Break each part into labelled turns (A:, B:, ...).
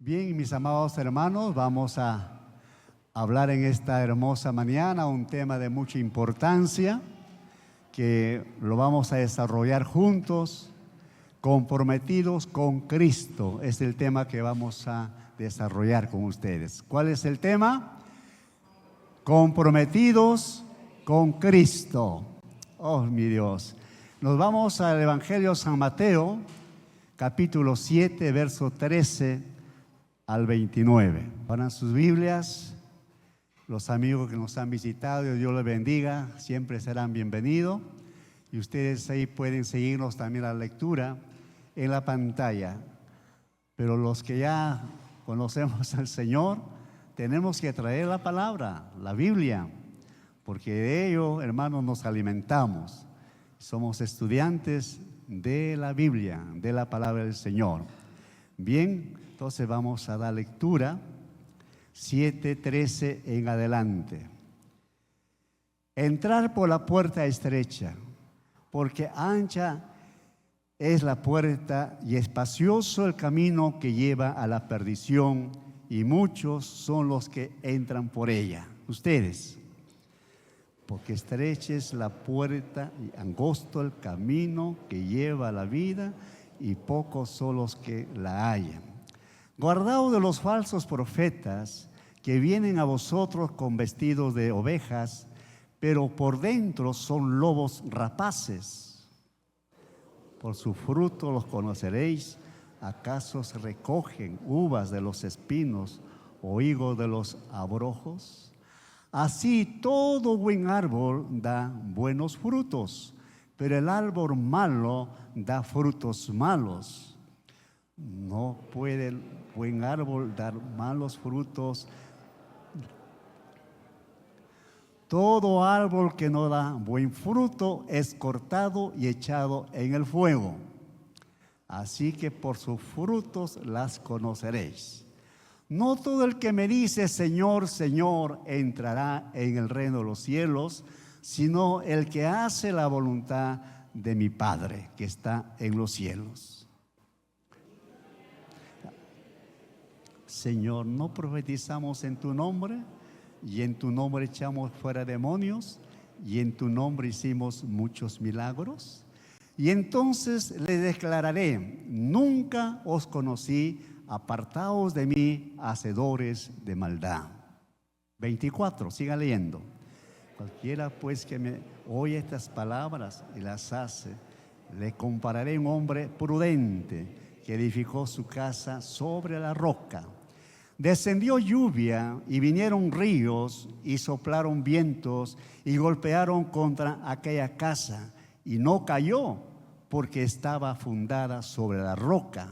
A: Bien, mis amados hermanos, vamos a hablar en esta hermosa mañana un tema de mucha importancia que lo vamos a desarrollar juntos, comprometidos con Cristo. Es el tema que vamos a desarrollar con ustedes. ¿Cuál es el tema? Comprometidos con Cristo. Oh, mi Dios. Nos vamos al Evangelio de San Mateo, capítulo 7, verso 13 al 29. Abran sus Biblias. Los amigos que nos han visitado, Dios les bendiga, siempre serán bienvenidos. Y ustedes ahí pueden seguirnos también la lectura en la pantalla. Pero los que ya conocemos al Señor, tenemos que traer la palabra, la Biblia, porque de ello, hermanos, nos alimentamos. Somos estudiantes de la Biblia, de la palabra del Señor. Bien, entonces vamos a dar lectura 7:13 en adelante. Entrar por la puerta estrecha, porque ancha es la puerta y espacioso el camino que lleva a la perdición, y muchos son los que entran por ella. Ustedes, porque estrecha es la puerta y angosto el camino que lleva a la vida, y pocos son los que la hallan. Guardaos de los falsos profetas que vienen a vosotros con vestidos de ovejas, pero por dentro son lobos rapaces. Por su fruto los conoceréis. ¿Acaso se recogen uvas de los espinos o higos de los abrojos? Así todo buen árbol da buenos frutos, pero el árbol malo da frutos malos. No puede el buen árbol dar malos frutos. Todo árbol que no da buen fruto es cortado y echado en el fuego. Así que por sus frutos las conoceréis. No todo el que me dice Señor, Señor entrará en el reino de los cielos, sino el que hace la voluntad de mi Padre que está en los cielos. Señor, ¿no profetizamos en tu nombre? Y en tu nombre echamos fuera demonios, y en tu nombre hicimos muchos milagros. Y entonces le declararé: nunca os conocí, apartaos de mí, hacedores de maldad. 24, siga leyendo. Cualquiera pues que me oye estas palabras y las hace, le compararé a un hombre prudente que edificó su casa sobre la roca. Descendió lluvia y vinieron ríos y soplaron vientos y golpearon contra aquella casa, y no cayó porque estaba fundada sobre la roca.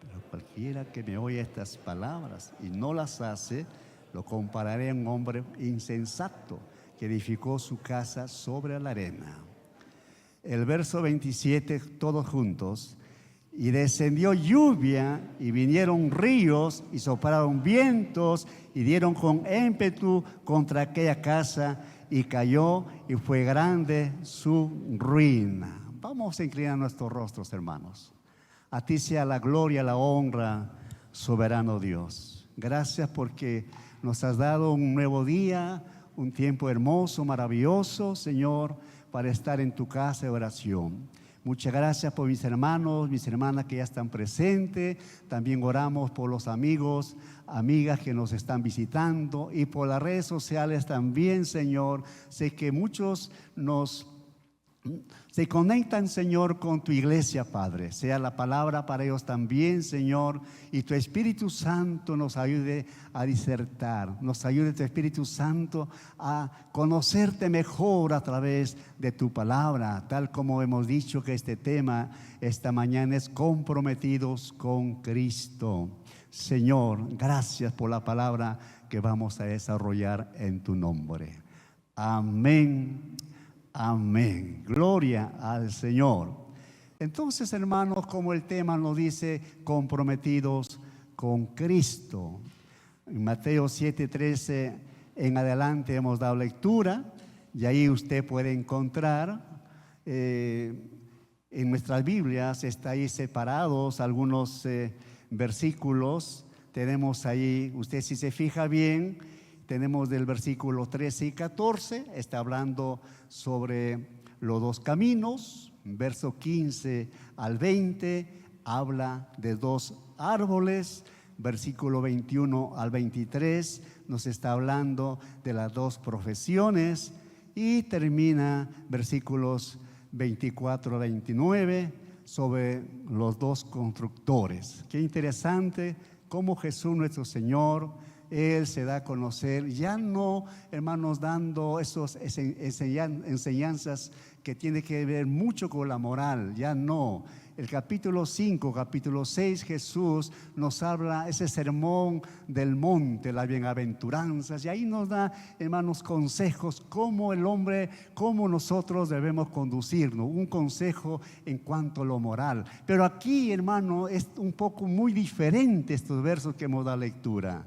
A: Pero cualquiera que me oye estas palabras y no las hace, lo compararé a un hombre insensato que edificó su casa sobre la arena. El verso 27, todos juntos. Y descendió lluvia y vinieron ríos y soplaron vientos y dieron con ímpetu contra aquella casa, y cayó, y fue grande su ruina. Vamos a inclinar nuestros rostros, hermanos. A ti sea la gloria, la honra, soberano Dios. Gracias porque nos has dado un nuevo día, un tiempo hermoso, maravilloso, Señor, para estar en tu casa de oración. Muchas gracias por mis hermanos, mis hermanas que ya están presentes. También oramos por los amigos, amigas que nos están visitando, y por las redes sociales también, Señor. Sé que muchos se conectan, Señor, con tu iglesia, Padre. Sea la palabra para ellos también, Señor, y tu Espíritu Santo nos ayude a disertar, nos ayude tu Espíritu Santo a conocerte mejor a través de tu palabra, tal como hemos dicho que este tema esta mañana es comprometidos con Cristo. Señor, gracias por la palabra que vamos a desarrollar en tu nombre. Amén. Amén. Gloria al Señor. Entonces, hermanos, como el tema nos dice, comprometidos con Cristo. En Mateo 7:13 en adelante hemos dado lectura, y ahí usted puede encontrar en nuestras Biblias, está ahí separados algunos versículos. Tenemos ahí, usted si se fija bien, tenemos del versículo 13 y 14, está hablando sobre los dos caminos. Verso 15 al 20 habla de dos árboles. Versículo 21 al 23 nos está hablando de las dos profesiones. Y termina versículos 24 a 29 sobre los dos constructores. Qué interesante cómo Jesús nuestro Señor, Él se da a conocer, ya no, hermanos, dando esas enseñanzas que tienen que ver mucho con la moral, ya no. El capítulo 5, capítulo 6, Jesús nos habla ese sermón del monte, las bienaventuranzas, y ahí nos da, hermanos, consejos cómo el hombre, cómo nosotros debemos conducirnos, un consejo en cuanto a lo moral. Pero aquí, hermano, es un poco muy diferente estos versos que hemos dado lectura.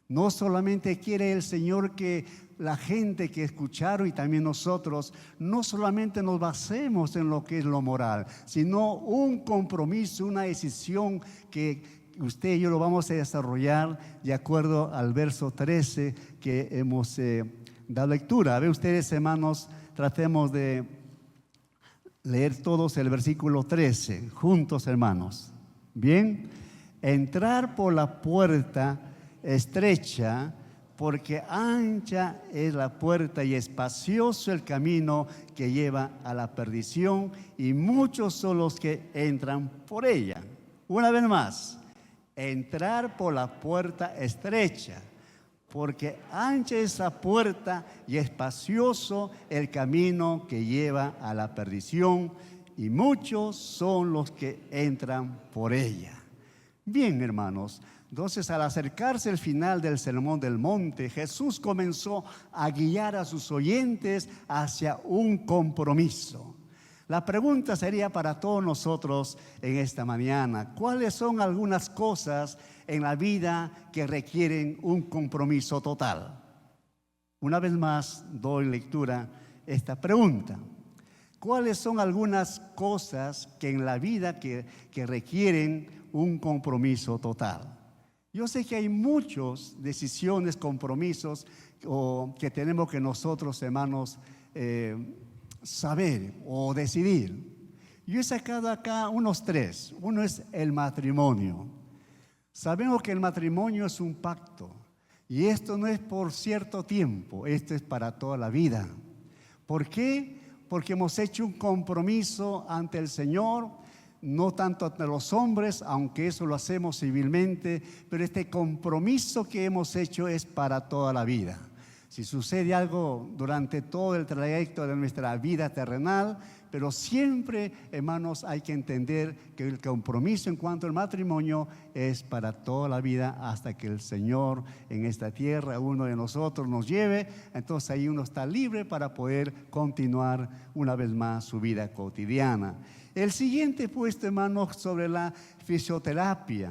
A: No solamente quiere el Señor que la gente que escucharon y también nosotros, no solamente nos basemos en lo que es lo moral, sino un compromiso, una decisión que usted y yo lo vamos a desarrollar de acuerdo al verso 13 que hemos dado lectura. A ver ustedes, hermanos, tratemos de leer todos el versículo 13, juntos, hermanos. Bien, entrar por la puerta estrecha, porque ancha es la puerta y espacioso el camino que lleva a la perdición, y muchos son los que entran por ella. Una vez más, entrar por la puerta estrecha, porque ancha es la puerta y espacioso el camino que lleva a la perdición, y muchos son los que entran por ella. Bien, hermanos, entonces al acercarse el final del Sermón del Monte, Jesús comenzó a guiar a sus oyentes hacia un compromiso. La pregunta sería para todos nosotros en esta mañana: ¿cuáles son algunas cosas en la vida que requieren un compromiso total? Una vez más doy lectura a esta pregunta. ¿Cuáles son algunas cosas que en la vida que requieren un compromiso total? Yo sé que hay muchas decisiones, compromisos que tenemos que nosotros, hermanos, saber o decidir. Yo he sacado acá unos tres. Uno es el matrimonio. Sabemos que el matrimonio es un pacto, y esto no es por cierto tiempo, esto es para toda la vida. ¿Por qué? Porque hemos hecho un compromiso ante el Señor, no tanto ante los hombres, aunque eso lo hacemos civilmente, pero este compromiso que hemos hecho es para toda la vida. Si sucede algo durante todo el trayecto de nuestra vida terrenal, pero siempre, hermanos, hay que entender que el compromiso en cuanto al matrimonio es para toda la vida, hasta que el Señor en esta tierra, uno de nosotros, nos lleve. Entonces ahí uno está libre para poder continuar una vez más su vida cotidiana. El siguiente puesto, hermanos, sobre la fisioterapia.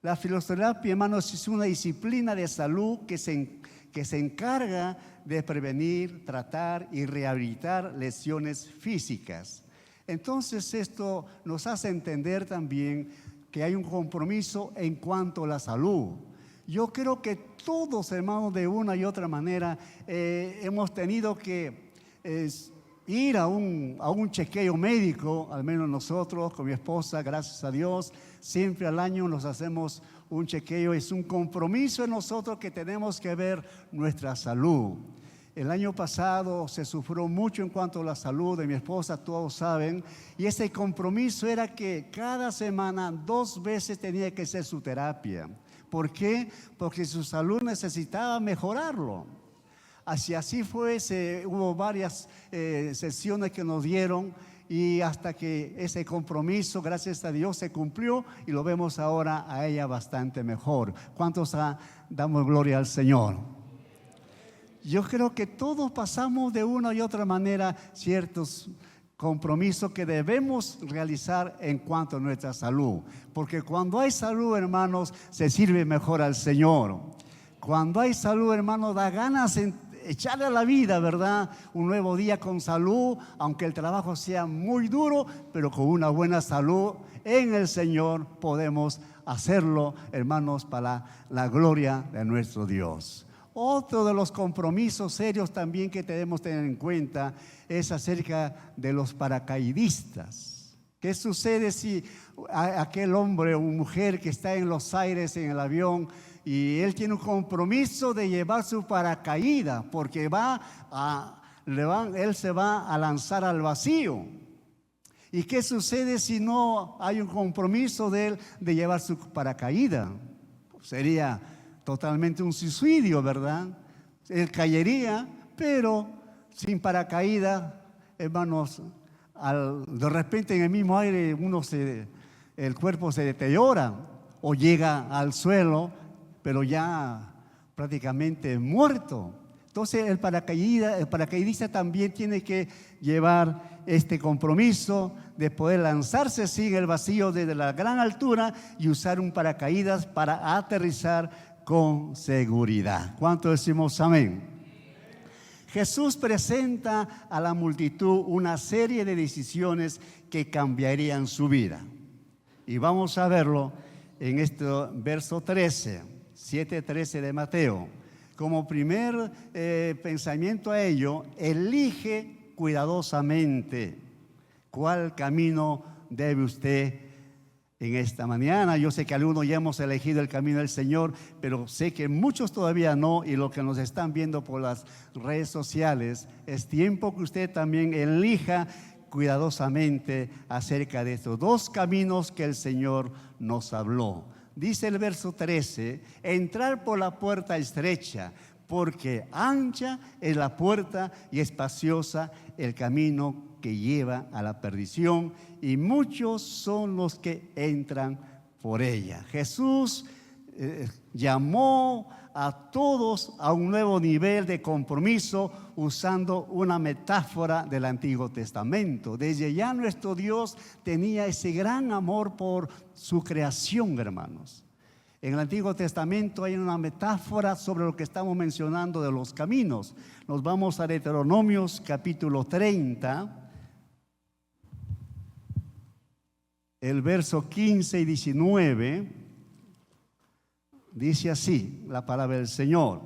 A: La fisioterapia, hermanos, es una disciplina de salud que se encarga de prevenir, tratar y rehabilitar lesiones físicas. Entonces esto nos hace entender también que hay un compromiso en cuanto a la salud. Yo creo que todos, hermanos, de una y otra manera hemos tenido que ir a un chequeo médico. Al menos nosotros con mi esposa, gracias a Dios, siempre al año nos hacemos un chequeo. Es un compromiso en nosotros que tenemos que ver nuestra salud. El año pasado se sufrió mucho en cuanto a la salud de mi esposa, todos saben, y ese compromiso era que cada semana 2 veces tenía que hacer su terapia. ¿Por qué? Porque su salud necesitaba mejorarlo. Así fue, hubo varias sesiones que nos dieron, y hasta que ese compromiso, gracias a Dios, se cumplió, y lo vemos ahora a ella bastante mejor. ¿Cuántos damos gloria al Señor? Yo creo que todos pasamos de una y otra manera ciertos compromisos que debemos realizar en cuanto a nuestra salud, porque cuando hay salud, hermanos, se sirve mejor al Señor. Cuando hay salud, hermanos, da ganas de echarle a la vida, ¿verdad? Un nuevo día con salud, aunque el trabajo sea muy duro, pero con una buena salud en el Señor podemos hacerlo, hermanos, para la gloria de nuestro Dios. Otro de los compromisos serios también que debemos tener en cuenta es acerca de los paracaidistas. ¿Qué sucede si aquel hombre o mujer que está en los aires en el avión y él tiene un compromiso de llevar su paracaídas porque él se va a lanzar al vacío? ¿Y qué sucede si no hay un compromiso de él de llevar su paracaídas? Sería totalmente un suicidio, ¿verdad? Él caería, pero sin paracaídas, hermanos, de repente en el mismo aire el cuerpo se deteriora o llega al suelo, pero ya prácticamente muerto. Entonces el paracaidista también tiene que llevar este compromiso de poder lanzarse sin el vacío desde la gran altura y usar un paracaídas para aterrizar con seguridad. ¿Cuánto decimos amén? Jesús presenta a la multitud una serie de decisiones que cambiarían su vida. Y vamos a verlo en este verso 13, 7:13 de Mateo. Como primer pensamiento a ello, elige cuidadosamente cuál camino debe usted en esta mañana. Yo sé que algunos ya hemos elegido el camino del Señor, pero sé que muchos todavía no, y los que nos están viendo por las redes sociales, es tiempo que usted también elija cuidadosamente acerca de estos dos caminos que el Señor nos habló. Dice el verso 13, entrar por la puerta estrecha, porque ancha es la puerta y espaciosa el camino que lleva a la perdición, y muchos son los que entran por ella. Jesús llamó a todos a un nuevo nivel de compromiso usando una metáfora del Antiguo Testamento. Desde ya nuestro Dios tenía ese gran amor por su creación, hermanos. En el Antiguo Testamento hay una metáfora sobre lo que estamos mencionando de los caminos. Nos vamos a Deuteronomios capítulo 30, el verso 15 y 19, dice así la palabra del Señor.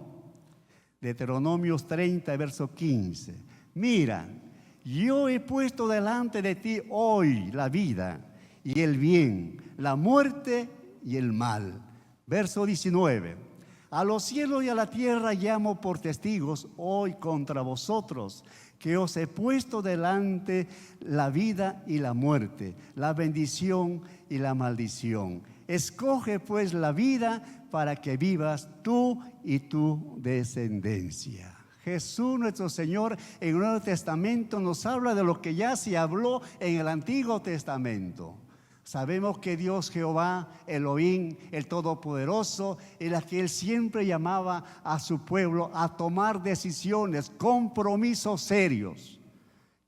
A: Deuteronomios 30, verso 15. Mira, yo he puesto delante de ti hoy la vida y el bien, la muerte y el mal. Verso 19. A los cielos y a la tierra llamo por testigos hoy contra vosotros, que os he puesto delante la vida y la muerte, la bendición y la maldición. Escoge pues la vida para que vivas tú y tu descendencia. Jesús nuestro Señor en el Nuevo Testamento nos habla de lo que ya se habló en el Antiguo Testamento. Sabemos que Dios Jehová, Elohim, el Todopoderoso, era que Él siempre llamaba a su pueblo a tomar decisiones, compromisos serios.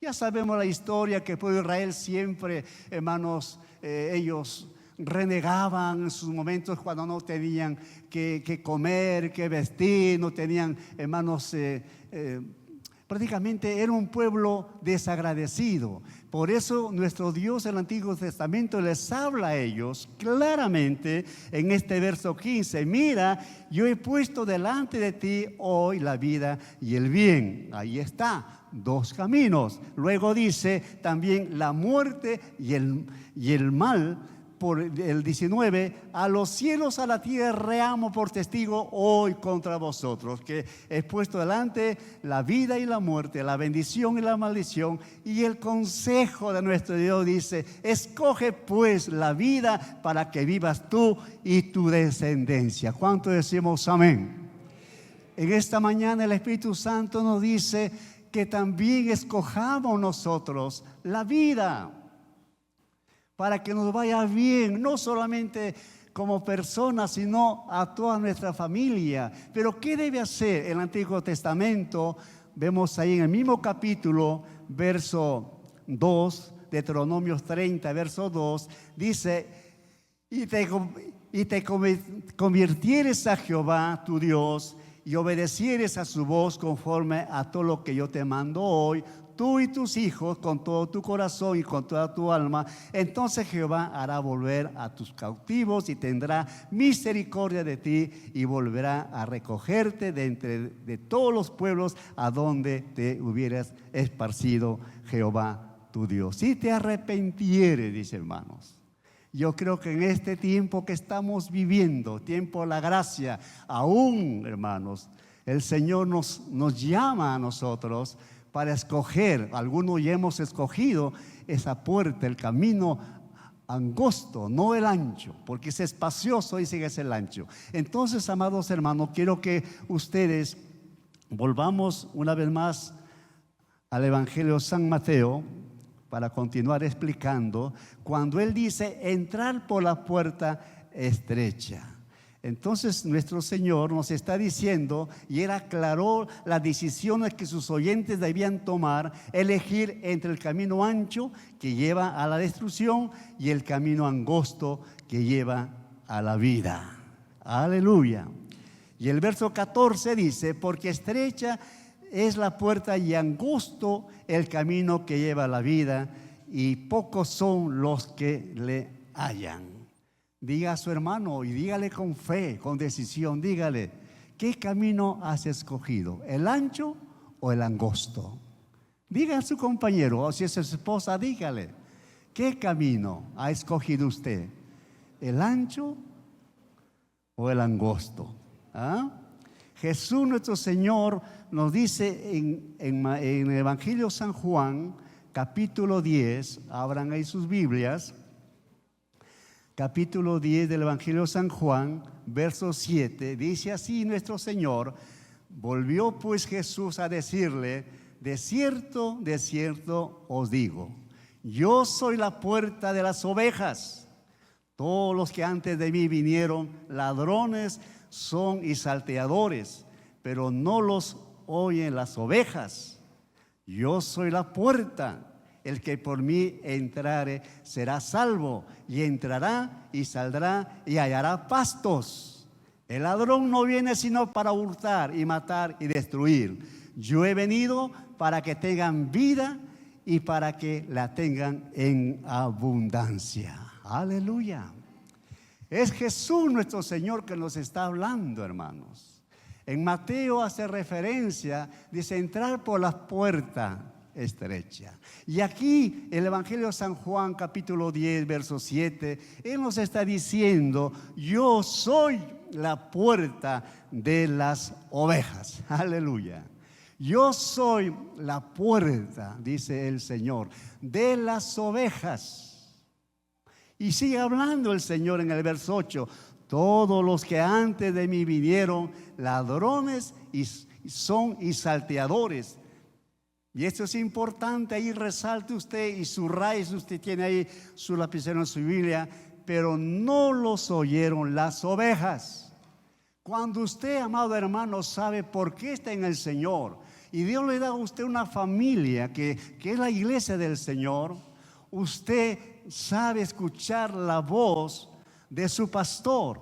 A: Ya sabemos la historia que el pueblo de Israel siempre, hermanos, ellos renegaban en sus momentos cuando no tenían que comer, que vestir, no tenían, hermanos, prácticamente era un pueblo desagradecido. Por eso nuestro Dios en el Antiguo Testamento les habla a ellos claramente en este verso 15. Mira, yo he puesto delante de ti hoy la vida y el bien. Ahí está, dos caminos. Luego dice también la muerte y el mal. Por el 19, a los cielos, a la tierra amo por testigo hoy contra vosotros, que he puesto delante la vida y la muerte, la bendición y la maldición. Y el consejo de nuestro Dios dice, escoge pues la vida para que vivas tú y tu descendencia. ¿Cuánto decimos amén? En esta mañana el Espíritu Santo nos dice que también escojamos nosotros la vida, para que nos vaya bien, no solamente como personas, sino a toda nuestra familia. Pero ¿qué debe hacer el Antiguo Testamento? Vemos ahí en el mismo capítulo, verso 2, Deuteronomios 30, verso 2, dice, y te convirtieres a Jehová tu Dios y obedecieres a su voz conforme a todo lo que yo te mando hoy, tú y tus hijos, con todo tu corazón y con toda tu alma, entonces Jehová hará volver a tus cautivos y tendrá misericordia de ti y volverá a recogerte de entre de todos los pueblos a donde te hubieras esparcido Jehová tu Dios. Si te arrepentieres, dice, hermanos. Yo creo que en este tiempo que estamos viviendo, tiempo de la gracia, aún, hermanos, el Señor nos llama a nosotros para escoger. Algunos ya hemos escogido esa puerta, el camino angosto, no el ancho, porque es espacioso, dice que es el ancho. Entonces, amados hermanos, quiero que ustedes volvamos una vez más al Evangelio de San Mateo, para continuar explicando, cuando él dice entrar por la puerta estrecha. Entonces nuestro Señor nos está diciendo, y él aclaró las decisiones que sus oyentes debían tomar, elegir entre el camino ancho que lleva a la destrucción y el camino angosto que lleva a la vida. Aleluya. Y el verso 14 dice, porque estrecha es la puerta y angosto el camino que lleva a la vida, y pocos son los que le hallan. Diga a su hermano y dígale con fe, con decisión, dígale, ¿qué camino has escogido? ¿El ancho o el angosto? Diga a su compañero, o si es su esposa, dígale, ¿qué camino ha escogido usted? ¿El ancho o el angosto? ¿Ah? Jesús nuestro Señor nos dice en el Evangelio de San Juan, capítulo 10, abran ahí sus Biblias, capítulo 10 del Evangelio de San Juan, verso 7, dice así nuestro Señor, volvió pues Jesús a decirle, de cierto os digo, yo soy la puerta de las ovejas. Todos los que antes de mí vinieron, ladrones son y salteadores, pero no los oyen las ovejas. Yo soy la puerta, el que por mí entrare será salvo, y entrará y saldrá y hallará pastos. El ladrón no viene sino para hurtar y matar y destruir. Yo he venido para que tengan vida y para que la tengan en abundancia. Aleluya. Es Jesús nuestro Señor que nos está hablando, hermanos. En Mateo hace referencia, dice, entrar por la puerta estrecha. Y aquí el Evangelio de San Juan, capítulo 10, verso 7, Él nos está diciendo, yo soy la puerta de las ovejas. Aleluya. Yo soy la puerta, dice el Señor, de las ovejas. Y sigue hablando el Señor en el verso 8. Todos los que antes de mí vinieron, ladrones son y salteadores. Y esto es importante, ahí resalte usted y subraye, si usted tiene ahí su lapicero en su Biblia, pero no los oyeron las ovejas. Cuando usted, amado hermano, sabe por qué está en el Señor, y Dios le da a usted una familia que es la iglesia del Señor, usted sabe escuchar la voz de su pastor,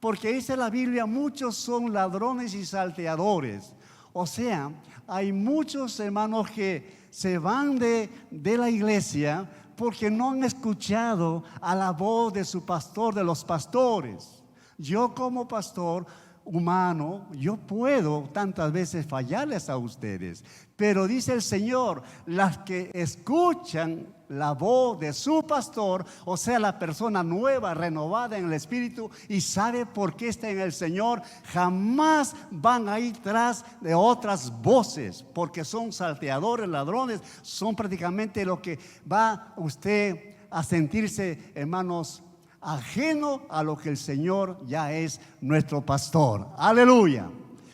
A: porque dice la Biblia, muchos son ladrones y salteadores. O sea, hay muchos hermanos que se van de la iglesia porque no han escuchado a la voz de su pastor, de los pastores. Yo como pastor humano, yo puedo tantas veces fallarles a ustedes, pero dice el Señor, las que escuchan la voz de su pastor, o sea, la persona nueva, renovada en el Espíritu y sabe por qué está en el Señor, jamás van a ir tras de otras voces, porque son salteadores, ladrones, son prácticamente lo que va usted a sentirse, hermanos, ajeno a lo que el Señor ya es nuestro pastor. Aleluya.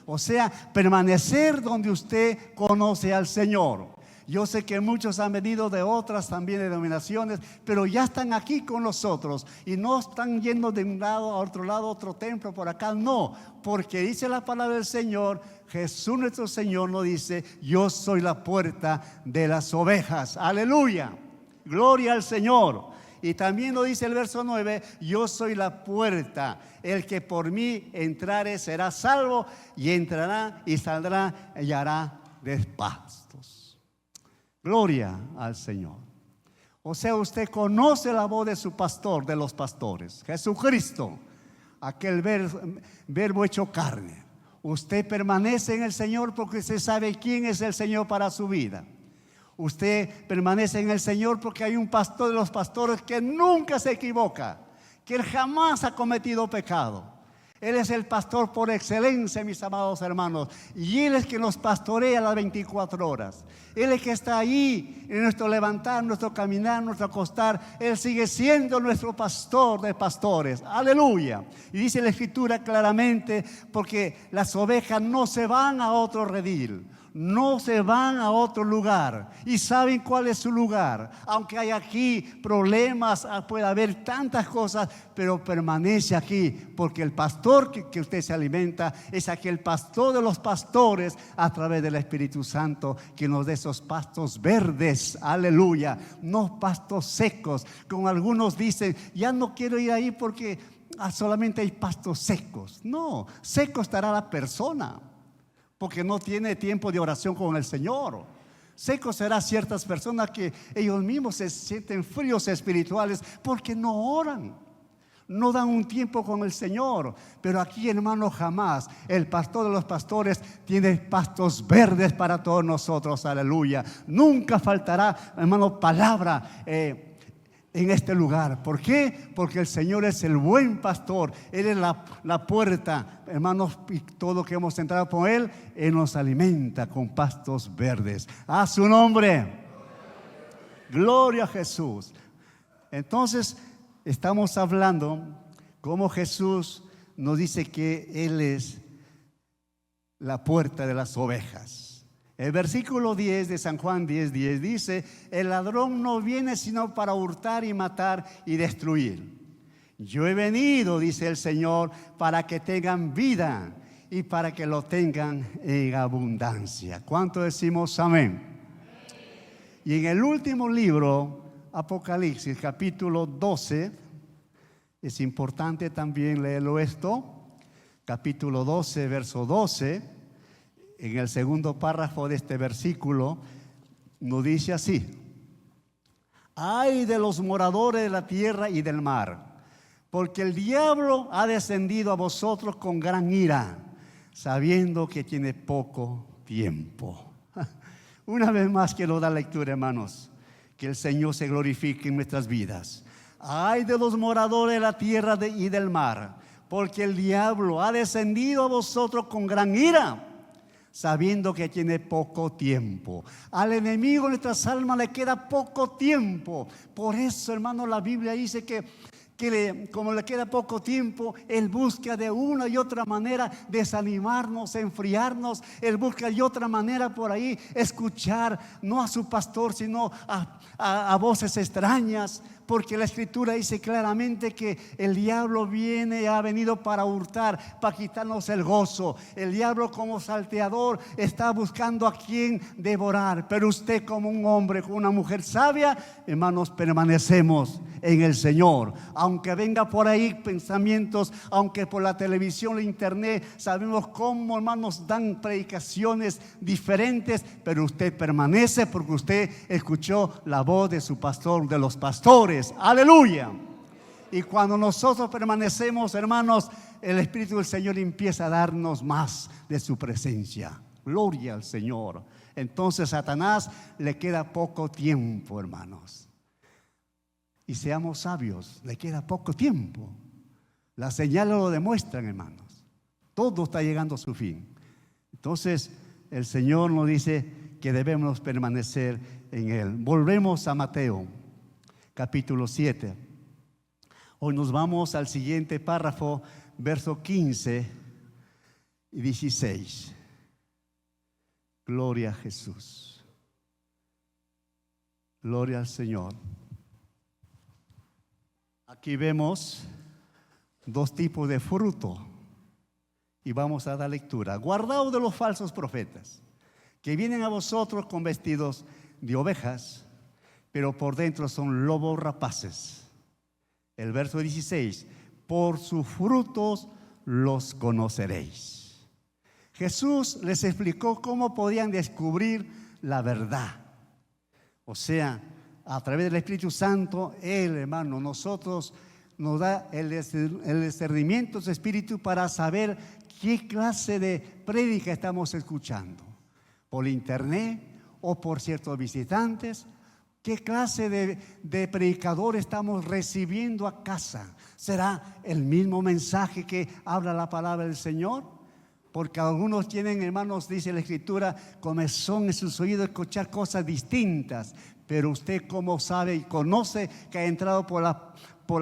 A: O sea, permanecer donde usted conoce al Señor. Yo sé que muchos han venido de otras también denominaciones, pero ya están aquí con nosotros y no están yendo de un lado a otro lado, otro templo por acá, no, porque dice la palabra del Señor, Jesús nuestro Señor nos dice, yo soy la puerta de las ovejas. Aleluya, gloria al Señor. Y también lo dice el verso 9, yo soy la puerta, el que por mí entrare será salvo, y entrará y saldrá y hará pastos. Gloria al Señor. O sea, usted conoce la voz de su pastor, de los pastores, Jesucristo, aquel verbo hecho carne. Usted permanece en el Señor porque usted sabe quién es el Señor para su vida. Usted permanece en el Señor porque hay un pastor de los pastores que nunca se equivoca, que Él jamás ha cometido pecado. Él es el pastor por excelencia, mis amados hermanos, y Él es quien nos pastorea las 24 horas. Él es que está ahí en nuestro levantar, nuestro caminar, nuestro acostar. Él sigue siendo nuestro pastor de pastores. Aleluya. Y dice la Escritura claramente, porque las ovejas no se van a otro redil, no se van a otro lugar, y saben cuál es su lugar. Aunque hay aquí problemas, puede haber tantas cosas, pero permanece aquí, porque el pastor que usted se alimenta es aquel pastor de los pastores, a través del Espíritu Santo, que nos dé esos pastos verdes. Aleluya. No pastos secos, como algunos dicen: ya no quiero ir ahí porque solamente hay pastos secos. No, seco estará la persona, porque no tiene tiempo de oración con el Señor. Seco será ciertas personas que ellos mismos se sienten fríos espirituales porque no oran, no dan un tiempo con el Señor. Pero aquí, hermano, jamás. El pastor de los pastores tiene pastos verdes para todos nosotros. Aleluya. Nunca faltará, hermano, palabra en este lugar. ¿Por qué? Porque el Señor es el buen pastor. Él es la puerta, hermanos, y todo lo que hemos entrado por Él nos alimenta con pastos verdes. A su nombre. Gloria a Jesús. Entonces, estamos hablando cómo Jesús nos dice que Él es la puerta de las ovejas. El versículo 10 de San Juan 10:10 dice: el ladrón no viene sino para hurtar y matar y destruir. Yo he venido, dice el Señor, para que tengan vida y para que lo tengan en abundancia. ¿Cuánto decimos amén? Y en el último libro, Apocalipsis, capítulo 12, es importante también leerlo esto, capítulo 12, verso 12. En el segundo párrafo de este versículo nos dice así: ay de los moradores de la tierra y del mar, porque el diablo ha descendido a vosotros con gran ira, sabiendo que tiene poco tiempo. Una vez más quiero dar lectura, hermanos, que el Señor se glorifique en nuestras vidas. Ay de los moradores de la tierra y del mar, porque el diablo ha descendido a vosotros con gran ira, sabiendo que tiene poco tiempo. Al enemigo de nuestras almas le queda poco tiempo. Por eso, hermano, la Biblia dice como le queda poco tiempo, Él busca de una y otra manera desanimarnos, enfriarnos. Él busca de otra manera por ahí escuchar, no a su pastor, sino a voces extrañas. Porque la Escritura dice claramente que el diablo ha venido para hurtar, para quitarnos el gozo. El diablo, como salteador, está buscando a quien devorar. Pero usted, como un hombre, como una mujer sabia, hermanos, permanecemos en el Señor. Aunque venga por ahí pensamientos, aunque por la televisión, la internet, sabemos cómo, hermanos, dan predicaciones diferentes, pero usted permanece porque usted escuchó la voz de su pastor, de los pastores. Aleluya. Y cuando nosotros permanecemos, hermanos, el Espíritu del Señor empieza a darnos más de su presencia. Gloria al Señor. Entonces a Satanás le queda poco tiempo, hermanos. Y seamos sabios, le queda poco tiempo. Las señales lo demuestran, hermanos. Todo está llegando a su fin. Entonces el Señor nos dice que debemos permanecer en Él. Volvemos a Mateo, capítulo 7. Hoy nos vamos al siguiente párrafo, verso 15 y 16. Gloria a Jesús. Gloria al Señor. Aquí vemos dos tipos de fruto y vamos a dar lectura. Guardaos de los falsos profetas, que vienen a vosotros con vestidos de ovejas, pero por dentro son lobos rapaces. El verso 16: por sus frutos los conoceréis. Jesús les explicó cómo podían descubrir la verdad. O sea, a través del Espíritu Santo, Él, hermano, nosotros nos da el discernimiento de su Espíritu para saber qué clase de prédica estamos escuchando. Por internet o por ciertos visitantes. ¿Qué clase de predicador estamos recibiendo a casa? ¿Será el mismo mensaje que habla la palabra del Señor? Porque algunos tienen, hermanos, dice la Escritura, comezón en sus oídos de escuchar cosas distintas. Pero usted, ¿cómo sabe y conoce que ha entrado por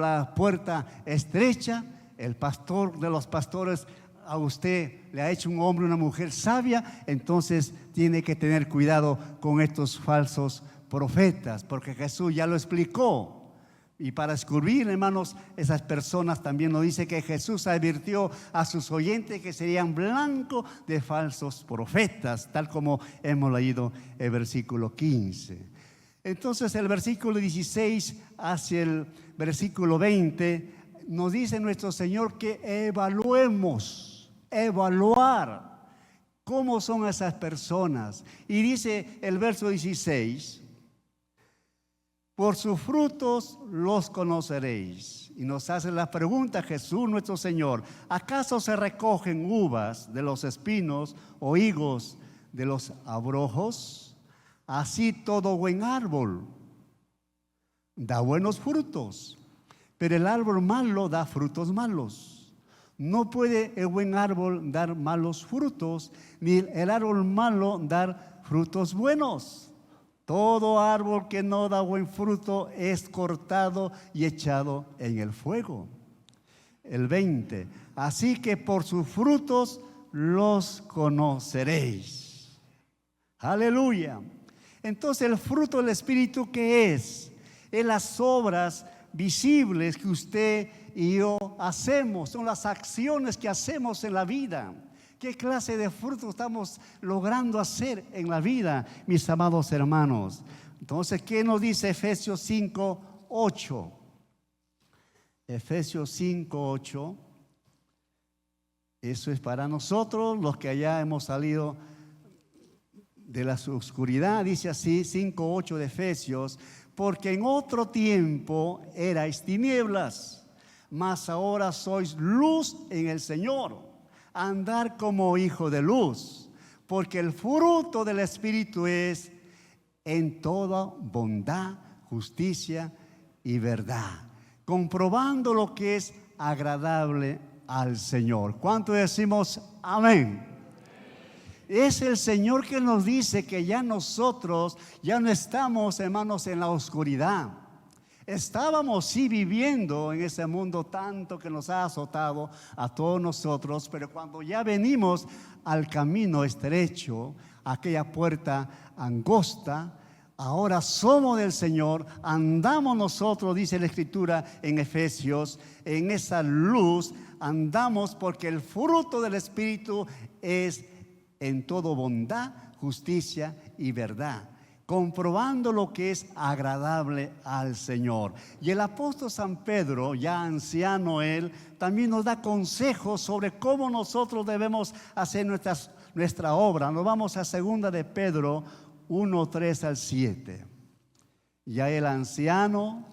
A: la puerta estrecha? El pastor de los pastores a usted le ha hecho un hombre o una mujer sabia. Entonces tiene que tener cuidado con estos falsos profetas, porque Jesús ya lo explicó. Y para descubrir, hermanos, esas personas también nos dice que Jesús advirtió a sus oyentes que serían blanco de falsos profetas, tal como hemos leído el versículo 15. Entonces el versículo 16 hacia el versículo 20 nos dice nuestro Señor que evaluar cómo son esas personas. Y dice el verso 16: por sus frutos los conoceréis. Y nos hace la pregunta Jesús nuestro Señor: ¿acaso se recogen uvas de los espinos o higos de los abrojos? Así todo buen árbol da buenos frutos, pero el árbol malo da frutos malos. No puede el buen árbol dar malos frutos, ni el árbol malo dar frutos buenos. Todo árbol que no da buen fruto es cortado y echado en el fuego. El 20, así que por sus frutos los conoceréis. Aleluya. Entonces el fruto del Espíritu, ¿qué es? Es las obras visibles que usted y yo hacemos, son las acciones que hacemos en la vida. ¿Qué clase de fruto estamos logrando hacer en la vida, mis amados hermanos? Entonces, ¿qué nos dice Efesios 5:8? Efesios 5:8. Eso es para nosotros, los que allá hemos salido de la oscuridad. Dice así, 5:8 de Efesios: porque en otro tiempo erais tinieblas, mas ahora sois luz en el Señor. Andar como hijo de luz, porque el fruto del Espíritu es en toda bondad, justicia y verdad, comprobando lo que es agradable al Señor. ¿Cuánto decimos amén? Es el Señor que nos dice que ya nosotros ya no estamos, hermanos, en la oscuridad. Estábamos sí viviendo en ese mundo tanto que nos ha azotado a todos nosotros, pero cuando ya venimos al camino estrecho, aquella puerta angosta, ahora somos del Señor, andamos nosotros, dice la Escritura en Efesios, en esa luz andamos, porque el fruto del Espíritu es en todo bondad, justicia y verdad, comprobando lo que es agradable al Señor. Y el apóstol San Pedro, ya anciano él, también nos da consejos sobre cómo nosotros debemos hacer nuestra obra. Nos vamos a 2 de Pedro 1:3 al 7. Ya el anciano,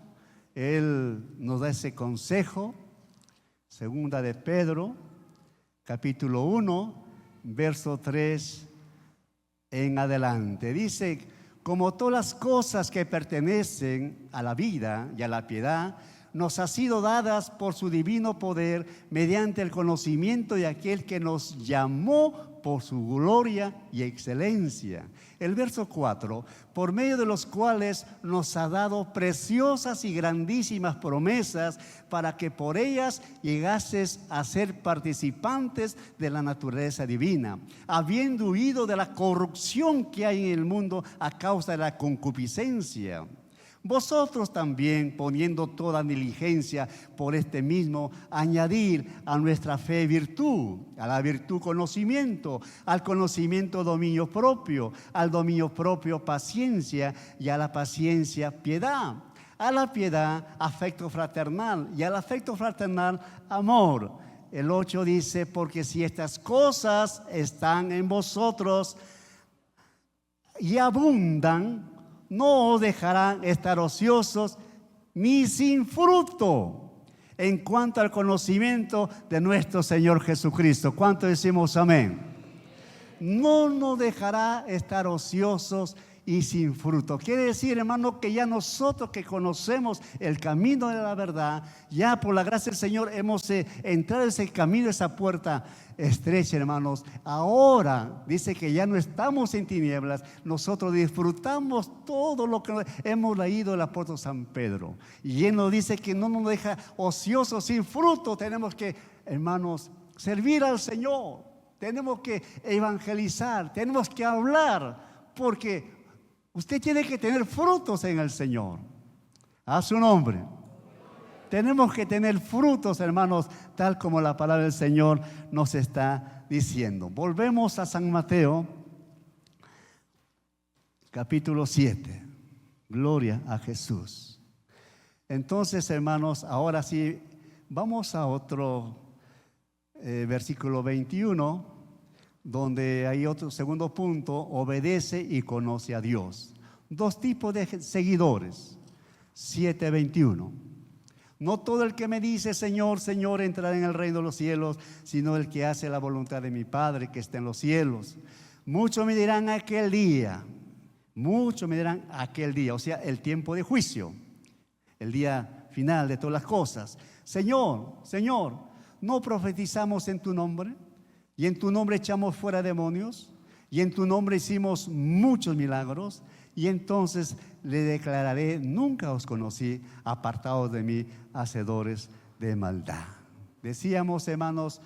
A: él nos da ese consejo. 2 de Pedro, capítulo 1, verso 3 en adelante. Dice: como todas las cosas que pertenecen a la vida y a la piedad, nos ha sido dadas por su divino poder mediante el conocimiento de aquel que nos llamó por su gloria y excelencia. El verso 4, por medio de los cuales nos ha dado preciosas y grandísimas promesas, para que por ellas llegases a ser participantes de la naturaleza divina, habiendo huido de la corrupción que hay en el mundo a causa de la concupiscencia. Vosotros también, poniendo toda diligencia por este mismo, añadir a nuestra fe virtud, a la virtud conocimiento, al conocimiento dominio propio, al dominio propio paciencia, y a la paciencia piedad, a la piedad afecto fraternal, y al afecto fraternal amor. El 8 dice: porque si estas cosas están en vosotros y abundan, no os dejarán estar ociosos ni sin fruto en cuanto al conocimiento de nuestro Señor Jesucristo. ¿Cuánto decimos amén? No nos dejará estar ociosos y sin fruto. Quiere decir, hermano, que ya nosotros que conocemos el camino de la verdad, ya por la gracia del Señor hemos entrado en ese camino, esa puerta estrecha, hermanos. Ahora dice que ya no estamos en tinieblas, nosotros disfrutamos todo lo que hemos leído del apóstol San Pedro. Y él nos dice que no nos deja ociosos sin fruto. Tenemos que, hermanos, servir al Señor, tenemos que evangelizar, tenemos que hablar, porque usted tiene que tener frutos en el Señor. A su nombre. Tenemos que tener frutos, hermanos, tal como la palabra del Señor nos está diciendo. Volvemos a San Mateo, capítulo 7. Gloria a Jesús. Entonces, hermanos, ahora sí, vamos a otro versículo 21, donde hay otro segundo punto: obedece y conoce a Dios. Dos tipos de seguidores. 7:21. No todo el que me dice Señor, Señor entrará en el reino de los cielos, sino el que hace la voluntad de mi Padre que está en los cielos. Muchos me dirán aquel día, o sea, el tiempo de juicio, el día final de todas las cosas: Señor, Señor, ¿no profetizamos en tu nombre? Y en tu nombre echamos fuera demonios, y en tu nombre hicimos muchos milagros. Y entonces le declararé: nunca os conocí, apartados de mí, hacedores de maldad. Decíamos, hermanos,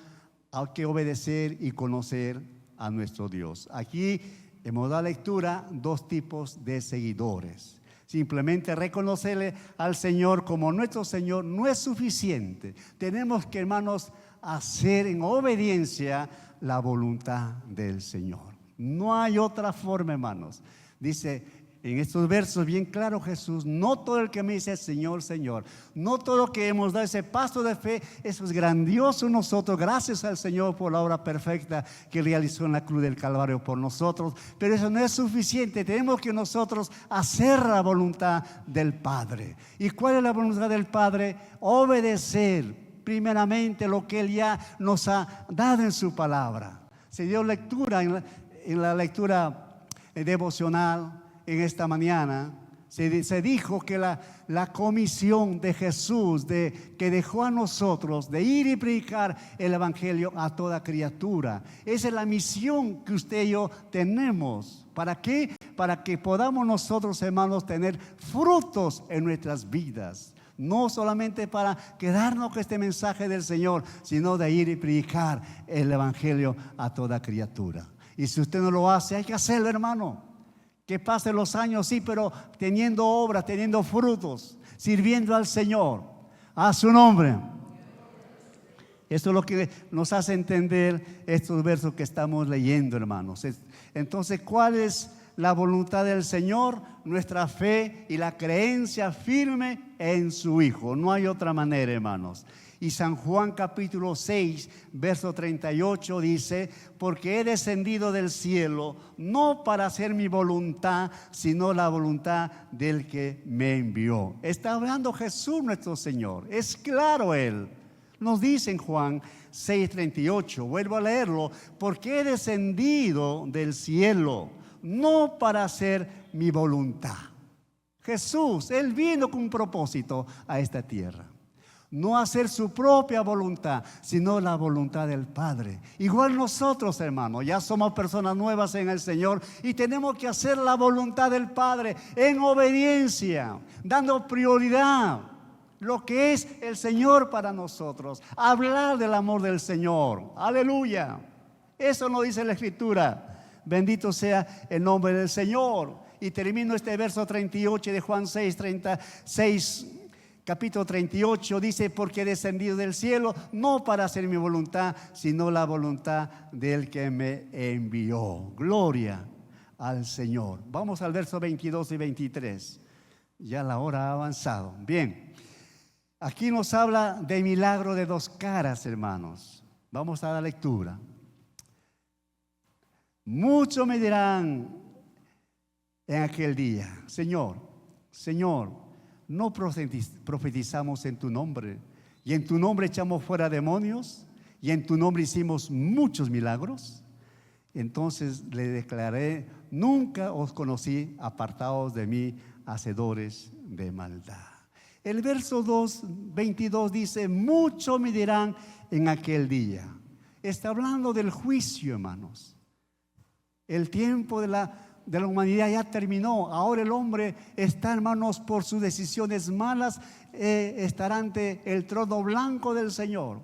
A: hay que obedecer y conocer a nuestro Dios. Aquí hemos dado lectura dos tipos de seguidores. Simplemente reconocerle al Señor como nuestro Señor no es suficiente. Tenemos que, hermanos, hacer en obediencia la voluntad del Señor. No hay otra forma, hermanos. Dice en estos versos bien claro Jesús: no todo el que me dice Señor, Señor, no todo lo que hemos dado ese paso de fe, eso es grandioso en nosotros, gracias al Señor por la obra perfecta que realizó en la cruz del Calvario por nosotros, pero eso no es suficiente. Tenemos que nosotros hacer la voluntad del Padre. ¿Y cuál es la voluntad del Padre? Obedecer primeramente lo que Él ya nos ha dado en su palabra. Se dio lectura en la lectura devocional en esta mañana. Se dijo que la comisión de Jesús que dejó a nosotros de ir y predicar el evangelio a toda criatura. Esa es la misión que usted y yo tenemos. ¿Para qué? Para que podamos nosotros, hermanos, tener frutos en nuestras vidas. No solamente para quedarnos con este mensaje del Señor, sino de ir y predicar el evangelio a toda criatura. Y si usted no lo hace, hay que hacerlo, hermano. Que pasen los años, sí, pero teniendo obras, teniendo frutos, sirviendo al Señor. A su nombre. Esto es lo que nos hace entender estos versos que estamos leyendo, hermanos. Entonces, ¿cuál es la voluntad del Señor? Nuestra fe y la creencia firme en su Hijo. No hay otra manera, hermanos. Y San Juan capítulo 6, verso 38 dice: porque he descendido del cielo no para hacer mi voluntad, sino la voluntad del que me envió. Está hablando Jesús nuestro Señor. Es claro Él. Nos dice en Juan 6:38, vuelvo a leerlo: porque he descendido del cielo no para hacer mi voluntad. Jesús, Él vino con un propósito a esta tierra. No hacer su propia voluntad, sino la voluntad del Padre. Igual nosotros, hermanos, ya somos personas nuevas en el Señor y tenemos que hacer la voluntad del Padre en obediencia, dando prioridad lo que es el Señor para nosotros. Hablar del amor del Señor. Aleluya. Eso nos dice la Escritura. Bendito sea el nombre del Señor. Y termino este verso 38 de Juan 6:36. Capítulo 38 dice: porque he descendido del cielo no para hacer mi voluntad, sino la voluntad del que me envió. Gloria al Señor. Vamos al verso 22 y 23. Ya la hora ha avanzado. Bien, aquí nos habla de milagro de dos caras, hermanos. Vamos a la lectura. Muchos me dirán en aquel día: Señor, Señor, no profetizamos en tu nombre, y en tu nombre echamos fuera demonios, y en tu nombre hicimos muchos milagros. Entonces le declaré: nunca os conocí, apartados de mí, hacedores de maldad. El verso 22 dice: muchos me dirán en aquel día. Está hablando del juicio, hermanos. El tiempo de la humanidad ya terminó. Ahora el hombre está, hermanos, por sus decisiones malas, estará ante el trono blanco del Señor.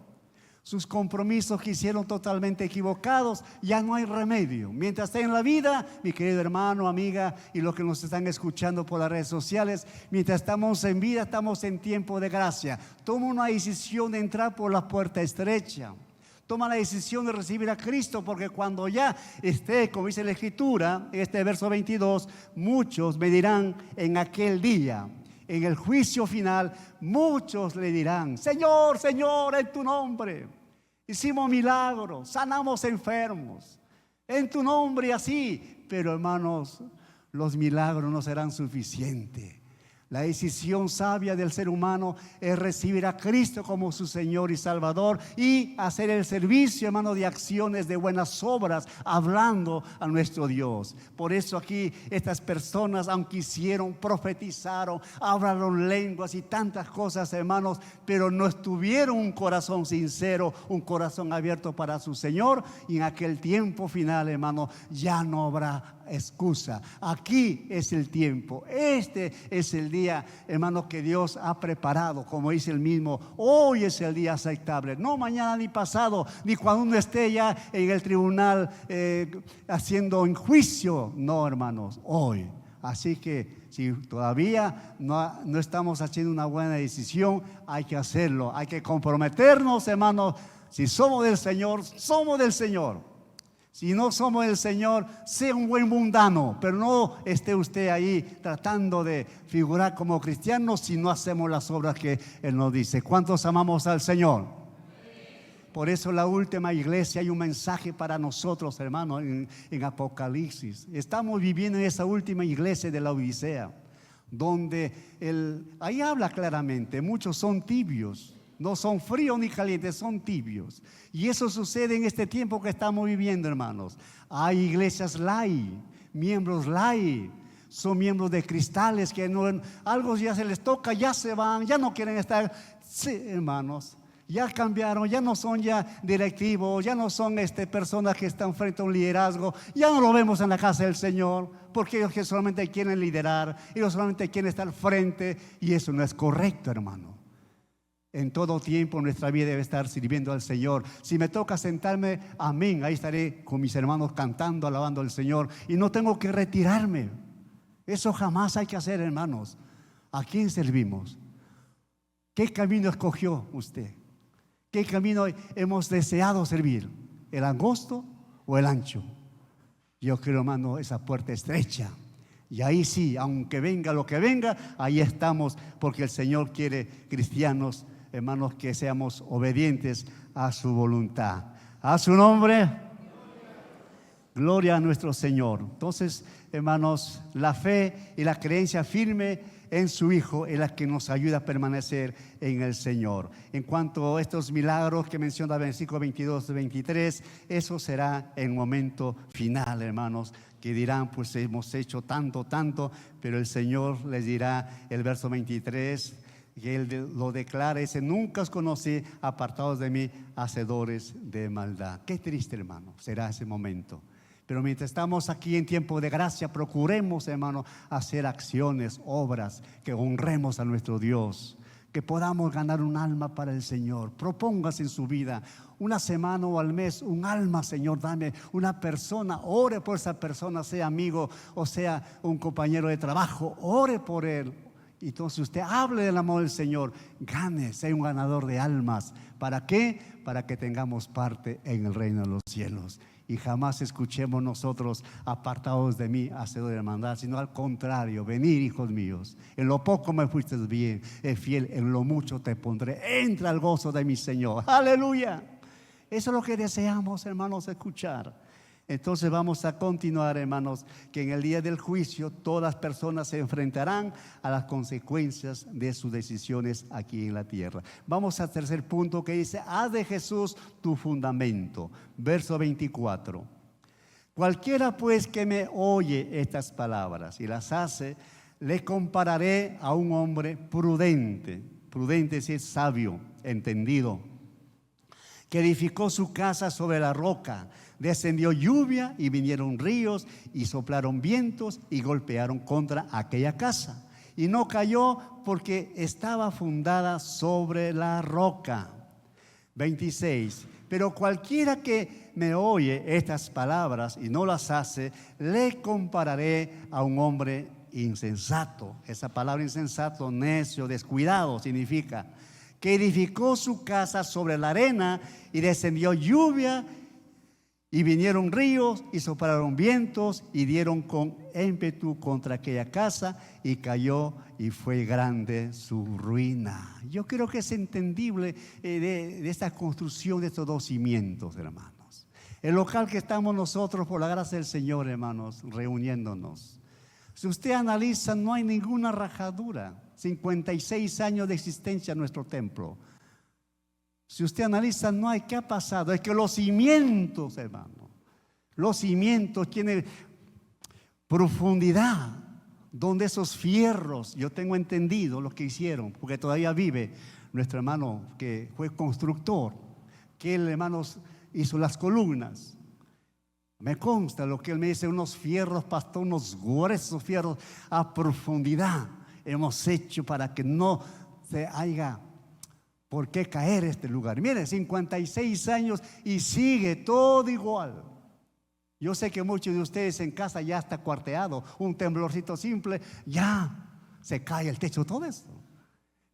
A: Sus compromisos que hicieron totalmente equivocados, ya no hay remedio. Mientras esté en la vida, mi querido hermano, amiga, y los que nos están escuchando por las redes sociales, mientras estamos en vida, estamos en tiempo de gracia. Toma una decisión de entrar por la puerta estrecha. Toma la decisión de recibir a Cristo, porque cuando ya esté, como dice la Escritura, este verso 22, muchos me dirán en aquel día, en el juicio final, muchos le dirán: Señor, Señor, en tu nombre hicimos milagros, sanamos enfermos, en tu nombre así. Pero hermanos, los milagros no serán suficientes. La decisión sabia del ser humano es recibir a Cristo como su Señor y Salvador y hacer el servicio, hermano, de acciones, de buenas obras, hablando a nuestro Dios. Por eso aquí estas personas, aunque hicieron, profetizaron, hablaron lenguas y tantas cosas, hermanos, pero no tuvieron un corazón sincero, un corazón abierto para su Señor. Y en aquel tiempo final, hermano, ya no habrá excusa. Aquí es el tiempo, este es el día, hermano, que Dios ha preparado. Como dice el mismo: hoy es el día aceptable, no mañana ni pasado, ni cuando uno esté ya en el tribunal haciendo un juicio. No, hermanos, hoy. Así que si todavía no estamos haciendo una buena decisión, hay que hacerlo, hay que comprometernos, hermanos. Si somos del Señor, somos del Señor. Si no somos del Señor, sea un buen mundano, pero no esté usted ahí tratando de figurar como cristiano si no hacemos las obras que Él nos dice. ¿Cuántos amamos al Señor? Por eso la última iglesia, hay un mensaje para nosotros, hermanos, en Apocalipsis. Estamos viviendo en esa última iglesia de la Odisea, donde ahí habla claramente: muchos son tibios. No son fríos ni calientes, son tibios. Y eso sucede en este tiempo que estamos viviendo, hermanos. Hay iglesias light, miembros light, son miembros de cristales que no, algo ya se les toca, ya se van, ya no quieren estar. Sí, hermanos, ya cambiaron, ya no son ya directivos, ya no son personas que están frente a un liderazgo. Ya no lo vemos en la casa del Señor, porque ellos que solamente quieren liderar, ellos solamente quieren estar frente, y eso no es correcto, hermano. En todo tiempo nuestra vida debe estar sirviendo al Señor. Si me toca sentarme, amén, ahí estaré con mis hermanos cantando, alabando al Señor, y no tengo que retirarme. Eso jamás hay que hacer, hermanos. ¿A quién servimos? ¿Qué camino escogió usted? ¿Qué camino hemos deseado servir? ¿El angosto o el ancho? Yo creo, hermano, esa puerta estrecha. Y ahí sí, aunque venga lo que venga, ahí estamos, porque el Señor quiere cristianos, hermanos, que seamos obedientes a su voluntad. A su nombre, gloria a nuestro Señor. Entonces, hermanos, la fe y la creencia firme en su Hijo es la que nos ayuda a permanecer en el Señor. En cuanto a estos milagros que menciona el versículo 22 y 23, eso será en momento final, hermanos, que dirán: pues hemos hecho tanto, pero el Señor les dirá, el verso 23, que Él lo declara, dice: nunca os conocí, apartados de mí, hacedores de maldad. Qué triste, hermano, será ese momento. Pero mientras estamos aquí en tiempo de gracia, procuremos, hermano, hacer acciones, obras que honremos a nuestro Dios, que podamos ganar un alma para el Señor. Propóngase en su vida una semana o al mes un alma: Señor, dame una persona. Ore por esa persona, sea amigo o sea un compañero de trabajo, ore por él. Entonces usted hable del amor del Señor, gane, sea un ganador de almas. ¿Para qué? Para que tengamos parte en el reino de los cielos. Y jamás escuchemos nosotros: apartados de mí, hacedores de maldad, sino al contrario: venid, hijos míos, en lo poco me fuiste bien, fiel, en lo mucho te pondré, entra al gozo de mi Señor. Aleluya. Eso es lo que deseamos, hermanos, escuchar. Entonces vamos a continuar, hermanos, que en el día del juicio todas las personas se enfrentarán a las consecuencias de sus decisiones aquí en la tierra. Vamos al tercer punto que dice: haz de Jesús tu fundamento. Verso 24. Cualquiera pues que me oye estas palabras y las hace, le compararé a un hombre prudente. Prudente es decir, sabio, entendido, que edificó su casa sobre la roca. Descendió lluvia y vinieron ríos y soplaron vientos y golpearon contra aquella casa. Y no cayó porque estaba fundada sobre la roca. 26. Pero cualquiera que me oye estas palabras y no las hace, le compararé a un hombre insensato. Esa palabra insensato, necio, descuidado, significa que edificó su casa sobre la arena y descendió lluvia y vinieron ríos y soplaron vientos y dieron con ímpetu contra aquella casa y cayó y fue grande su ruina. Yo creo que es entendible de esta construcción de estos dos cimientos, hermanos. El local que estamos nosotros, por la gracia del Señor, hermanos, reuniéndonos. Si usted analiza, no hay ninguna rajadura. 56 años de existencia en nuestro templo. Si usted analiza, no hay. ¿Qué ha pasado? Es que los cimientos, hermano, los cimientos tienen profundidad, donde esos fierros, yo tengo entendido lo que hicieron, porque todavía vive nuestro hermano que fue constructor, que el hermano hizo las columnas. Me consta lo que él me dice, unos fierros, pastor, unos gruesos fierros a profundidad hemos hecho para que no se haya por qué caer este lugar. Mire, 56 años y sigue todo igual. Yo sé que muchos de ustedes en casa ya está cuarteado, un temblorcito simple, ya se cae el techo, todo esto.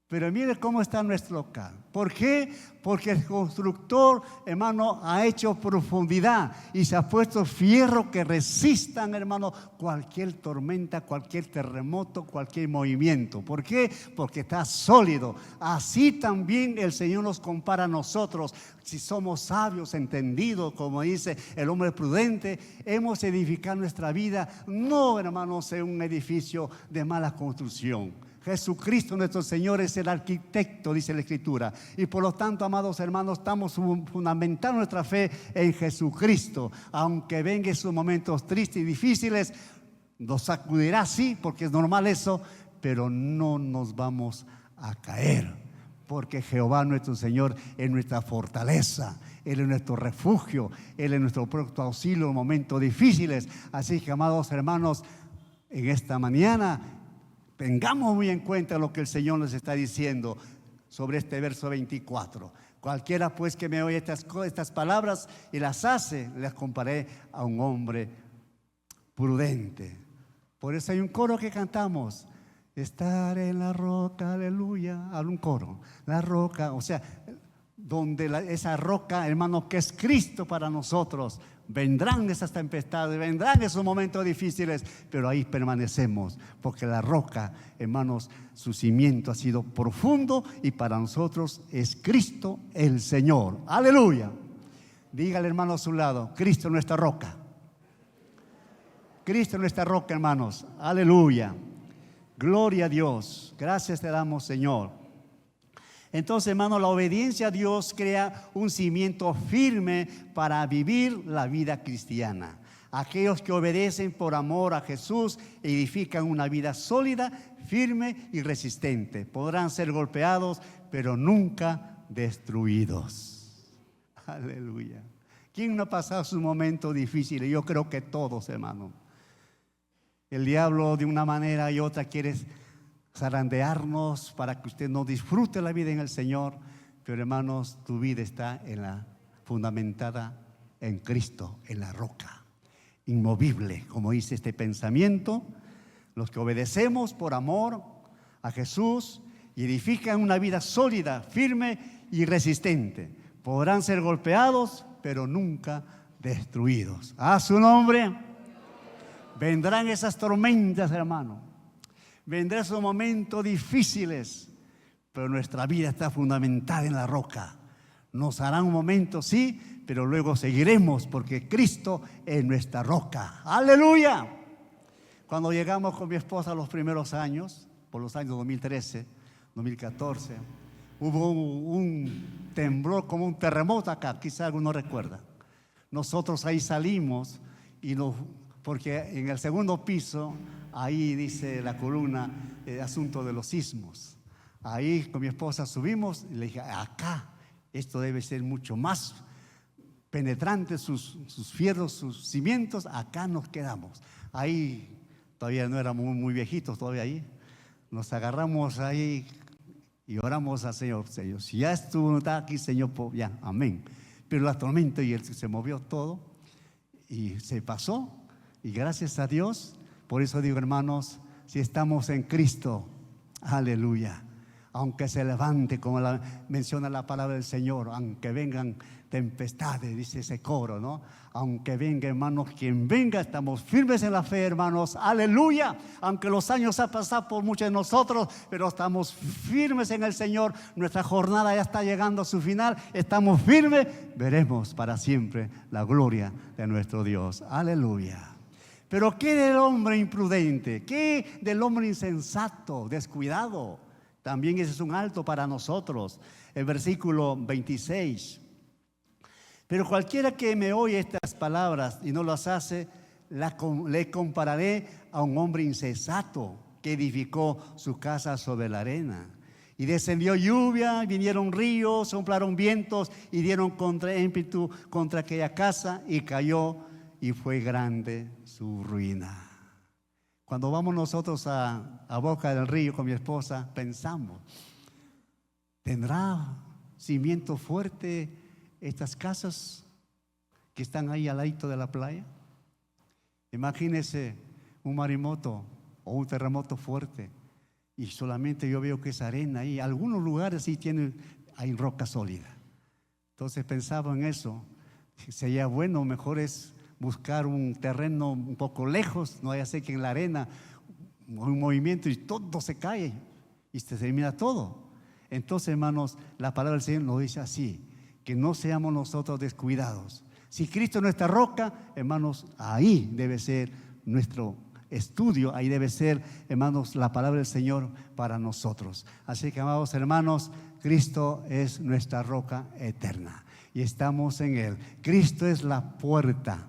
A: Pero mire cómo está nuestro local. ¿Por qué? Porque el constructor, hermano, ha hecho profundidad y se ha puesto fierro que resistan, hermano, cualquier tormenta, cualquier terremoto, cualquier movimiento. ¿Por qué? Porque está sólido. Así también el Señor nos compara a nosotros. Si somos sabios, entendidos, como dice el hombre prudente, hemos edificado nuestra vida, no, hermanos, en un edificio de mala construcción. Jesucristo nuestro Señor es el arquitecto, dice la Escritura, y por lo tanto, amados hermanos, estamos fundamentando nuestra fe en Jesucristo. Aunque vengan sus momentos tristes y difíciles, nos sacudirá, sí, porque es normal eso, pero no nos vamos a caer, porque Jehová nuestro Señor es nuestra fortaleza, Él es nuestro refugio, Él es nuestro pronto auxilio en momentos difíciles. Así que, amados hermanos, en esta mañana tengamos muy en cuenta lo que el Señor nos está diciendo sobre este verso 24. Cualquiera pues que me oye estas palabras y las hace, las comparé a un hombre prudente. Por eso hay un coro que cantamos: estar en la roca, aleluya. Habla un coro, la roca, o sea, donde esa roca, hermano, que es Cristo para nosotros. Vendrán esas tempestades, vendrán esos momentos difíciles, pero ahí permanecemos, porque la roca, hermanos, su cimiento ha sido profundo y para nosotros es Cristo el Señor. Aleluya. Dígale, hermano, a su lado: Cristo es nuestra roca. Cristo es nuestra roca, hermanos. Aleluya. Gloria a Dios. Gracias te damos, Señor. Entonces, hermano, la obediencia a Dios crea un cimiento firme para vivir la vida cristiana. Aquellos que obedecen por amor a Jesús edifican una vida sólida, firme y resistente. Podrán ser golpeados, pero nunca destruidos. Aleluya. ¿Quién no ha pasado sus momentos difíciles? Yo creo que todos, hermano. El diablo de una manera y otra quiere zarandearnos para que usted no disfrute la vida en el Señor, pero hermanos, tu vida está fundamentada en Cristo, en la roca, inmovible, como dice este pensamiento. Los que obedecemos por amor a Jesús y edifican una vida sólida, firme y resistente, podrán ser golpeados, pero nunca destruidos. A su nombre. Vendrán esas tormentas, hermano. Vendrán esos momentos difíciles, pero nuestra vida está fundamentada en la roca. Nos harán un momento, sí, pero luego seguiremos porque Cristo es nuestra roca. ¡Aleluya! Cuando llegamos con mi esposa los primeros años, por los años 2013, 2014, hubo un temblor, como un terremoto acá, quizá alguno recuerda. Nosotros ahí salimos, porque en el segundo piso, ahí dice la columna, el asunto de los sismos. Ahí con mi esposa subimos y le dije, acá, esto debe ser mucho más penetrante, sus fierros, sus cimientos, acá nos quedamos. Ahí todavía no éramos muy viejitos, todavía ahí. Nos agarramos ahí y oramos al Señor. Señor, si ya está aquí, Señor, ya, amén. Pero la tormenta y se movió todo y se pasó. Y gracias a Dios, por eso digo, hermanos, si estamos en Cristo, aleluya. Aunque se levante, como menciona la palabra del Señor, aunque vengan tempestades, dice ese coro, ¿no? Aunque venga, hermanos, quien venga, estamos firmes en la fe, hermanos, aleluya. Aunque los años han pasado por muchos de nosotros, pero estamos firmes en el Señor. Nuestra jornada ya está llegando a su final, estamos firmes, veremos para siempre la gloria de nuestro Dios, aleluya. Pero ¿qué del hombre imprudente? ¿Qué del hombre insensato, descuidado? También ese es un alto para nosotros. El versículo 26. Pero cualquiera que me oye estas palabras y no las hace, le compararé a un hombre insensato que edificó su casa sobre la arena. Y descendió lluvia, vinieron ríos, soplaron vientos y dieron ímpetu contra aquella casa y cayó y fue grande su ruina. Cuando vamos nosotros a Boca del Río con mi esposa, pensamos, ¿tendrá cimiento fuerte estas casas que están ahí al ladito de la playa? Imagínese un maremoto o un terremoto fuerte y solamente yo veo que es arena ahí. Algunos lugares sí hay roca sólida. Entonces pensaba en eso. Sería bueno, mejor es buscar un terreno un poco lejos, no vaya a ser que en la arena un movimiento y todo se cae y se termina todo. Entonces, hermanos, la palabra del Señor nos dice así, que no seamos nosotros descuidados. Si Cristo es nuestra roca, hermanos, ahí debe ser nuestro estudio, ahí debe ser, hermanos, la palabra del Señor para nosotros. Así que, amados hermanos, Cristo es nuestra roca eterna y estamos en Él. Cristo es la puerta.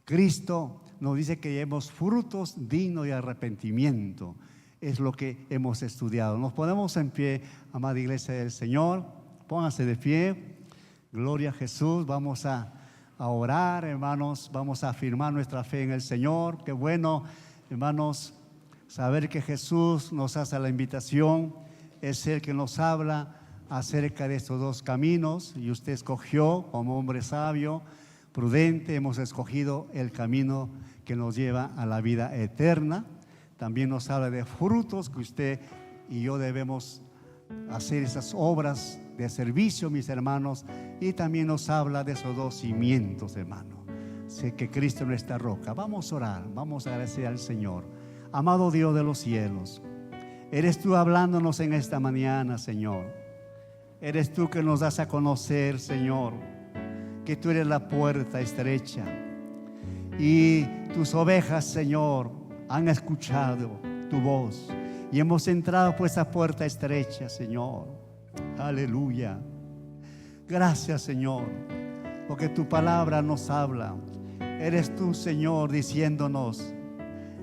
A: Cristo nos dice que llevemos frutos dignos de arrepentimiento. Es lo que hemos estudiado. Nos ponemos en pie, amada iglesia del Señor. Pónganse de pie. Gloria a Jesús. Vamos a orar, hermanos. Vamos a afirmar nuestra fe en el Señor. Qué bueno, hermanos, saber que Jesús nos hace la invitación. Es el que nos habla acerca de estos dos caminos. Y usted escogió como hombre sabio, prudente, hemos escogido el camino que nos lleva a la vida eterna. También nos habla de frutos que usted y yo debemos hacer esas obras de servicio, mis hermanos, y también nos habla de esos dos cimientos, hermano. Sé que Cristo es nuestra roca. Vamos a orar, vamos a agradecer al Señor. Amado Dios de los cielos, eres tú hablándonos en esta mañana, Señor. Eres tú que nos das a conocer, Señor, que tú eres la puerta estrecha y tus ovejas, Señor, han escuchado tu voz y hemos entrado por esa puerta estrecha, Señor. Aleluya. Gracias, Señor, porque tu palabra nos habla. Eres tú, Señor, diciéndonos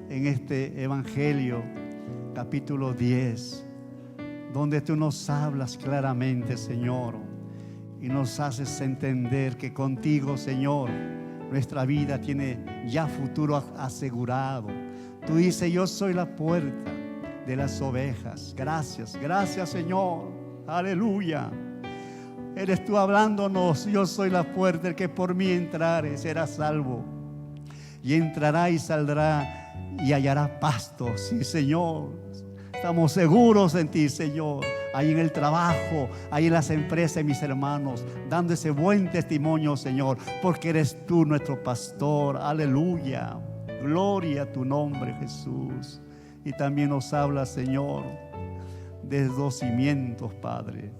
A: en este Evangelio, capítulo 10, donde tú nos hablas claramente, Señor, y nos haces entender que contigo, Señor, nuestra vida tiene ya futuro asegurado. Tú dices, yo soy la puerta de las ovejas. Gracias, gracias, Señor. Aleluya. Eres tú hablándonos, yo soy la puerta, el que por mí entrare será salvo. Y entrará y saldrá y hallará pasto. Sí, Señor. Estamos seguros en ti, Señor. Ahí en el trabajo, ahí en las empresas, mis hermanos, dando ese buen testimonio, Señor, porque eres tú nuestro pastor. Aleluya. Gloria a tu nombre, Jesús. Y también nos habla, Señor, de dos cimientos, Padre.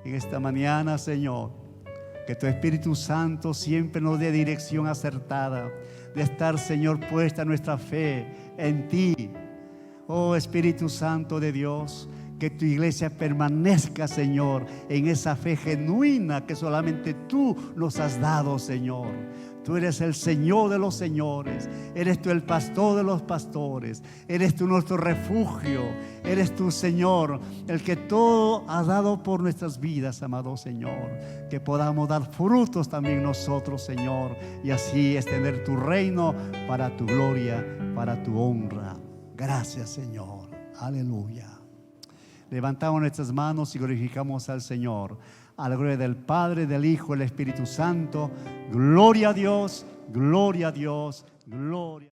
A: En esta mañana, Señor, Que tu Espíritu Santo siempre nos dé dirección acertada, de estar, Señor, puesta nuestra fe en ti. Oh Espíritu Santo de Dios, que tu iglesia permanezca, Señor, en esa fe genuina que solamente tú nos has dado, Señor. Tú eres el Señor de los señores, eres tú el pastor de los pastores, eres tú nuestro refugio, eres tú, Señor, el que todo ha dado por nuestras vidas, amado Señor. Que podamos dar frutos también nosotros, Señor, y así extender tu reino para tu gloria, para tu honra. Gracias, Señor. Aleluya. Levantamos nuestras manos y glorificamos al Señor. A la gloria del Padre, del Hijo y del Espíritu Santo. Gloria a Dios, gloria a Dios, gloria.